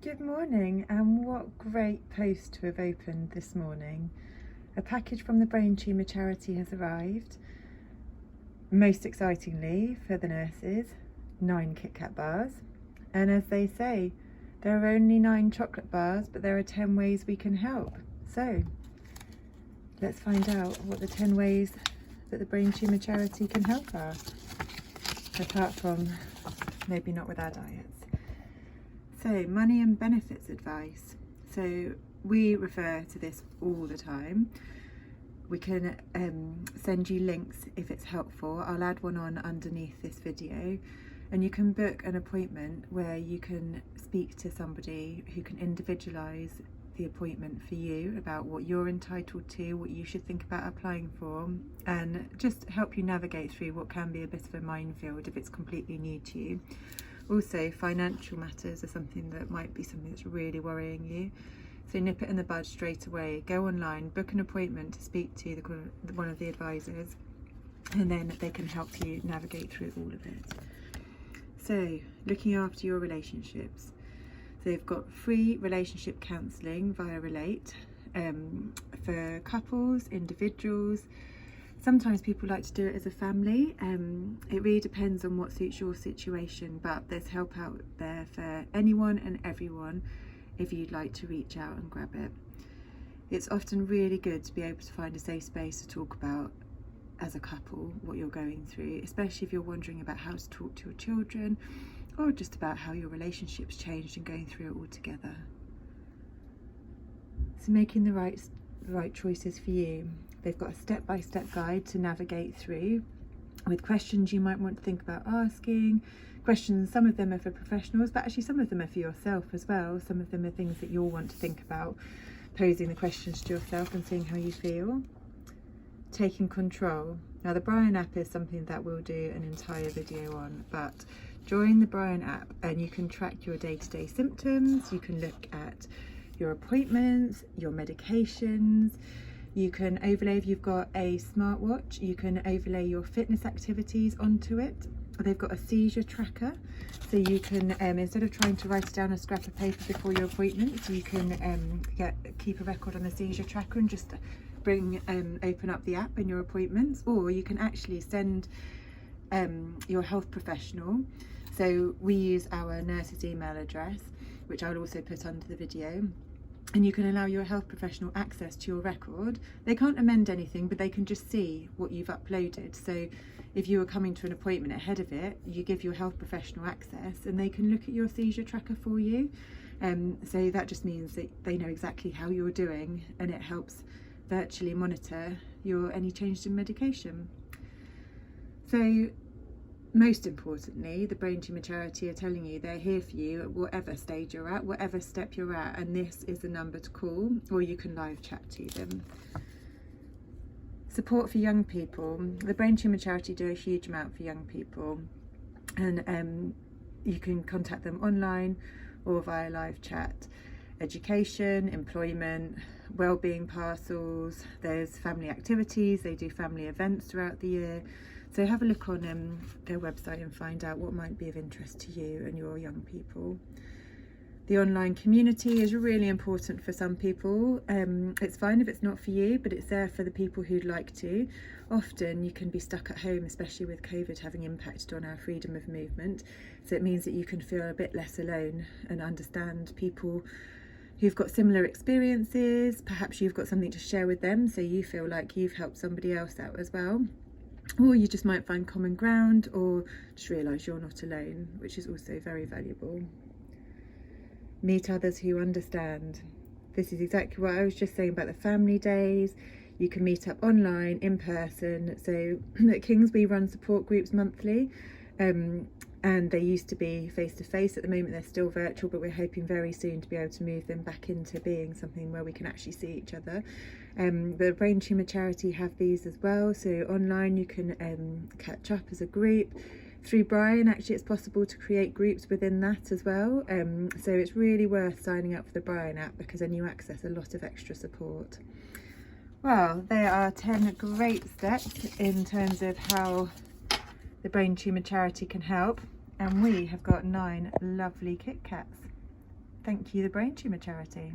Good morning, and what great post to have opened this morning. A package from the Brain Tumour Charity has arrived. Most excitingly for the nurses, 9 Kit Kat bars. And as they say, there are only 9 chocolate bars, but there are 10 ways we can help. So let's find out what the 10 ways that the Brain Tumour Charity can help are, apart from maybe not with our diets. So, money and benefits advice. So we refer to this all the time. We can send you links if it's helpful. I'll add one on underneath this video, and you can book an appointment where you can speak to somebody who can individualise the appointment for you about what you're entitled to, what you should think about applying for, and just help you navigate through what can be a bit of a minefield if it's completely new to you. Also, financial matters are something that's really worrying you. So nip it in the bud straight away. Go online, book an appointment to speak to one of the advisors, and then they can help you navigate through all of it. So, looking after your relationships. So they've got free relationship counselling via Relate for couples, individuals. Sometimes people like to do it as a family. It really depends on what suits your situation, but there's help out there for anyone and everyone if you'd like to reach out and grab it. It's often really good to be able to find a safe space to talk about as a couple what you're going through, especially if you're wondering about how to talk to your children, or just about how your relationship's changed and going through it all together. So making the right choices for you. They've got a step-by-step guide to navigate through with questions you might want to think about asking. Questions, some of them are for professionals, but actually some of them are for yourself as well. Some of them are things that you'll want to think about, posing the questions to yourself and seeing how you feel. Taking control. Now the Brian app is something that we'll do an entire video on, but join the Brian app and you can track your day-to-day symptoms. You can look at your appointments, your medications. You can overlay, if you've got a smartwatch, you can overlay your fitness activities onto it. They've got a seizure tracker, so you can, instead of trying to write it down on a scrap of paper before your appointment, you can keep a record on the seizure tracker and just open up the app in your appointments, or you can actually send your health professional. So we use our nurse's email address, which I'll also put under the video. And you can allow your health professional access to your record. They can't amend anything, but they can just see what you've uploaded. So if you were coming to an appointment ahead of it, you give your health professional access and they can look at your seizure tracker for you. So that just means that they know exactly how you're doing, and it helps virtually monitor any changes in medication. So most importantly, the Brain Tumour Charity are telling you they're here for you at whatever stage you're at, whatever step you're at, and this is the number to call, or you can live chat to them. Support for young people. The Brain Tumour Charity do a huge amount for young people, and you can contact them online or via live chat. Education, employment, wellbeing parcels, there's family activities, they do family events throughout the year. So have a look on their website and find out what might be of interest to you and your young people. The online community is really important for some people. It's fine if it's not for you, but it's there for the people who'd like to. Often you can be stuck at home, especially with COVID having impacted on our freedom of movement. So it means that you can feel a bit less alone and understand people who've got similar experiences. Perhaps you've got something to share with them, so you feel like you've helped somebody else out as well. Or you just might find common ground, or just realise you're not alone, which is also very valuable. Meet others who understand. This is exactly what I was just saying about the family days. You can meet up online, in person. So at King's we run support groups monthly, and they used to be face-to-face. At the moment they're still virtual, but we're hoping very soon to be able to move them back into being something where we can actually see each other. The Brain Tumour Charity have these as well, so online you can catch up as a group. Through Brian, actually it's possible to create groups within that as well, so it's really worth signing up for the Brian app, because then you access a lot of extra support. Well, there are 10 great steps in terms of how the Brain Tumour Charity can help, and we have got 9 lovely Kit Kats. Thank you, the Brain Tumour Charity.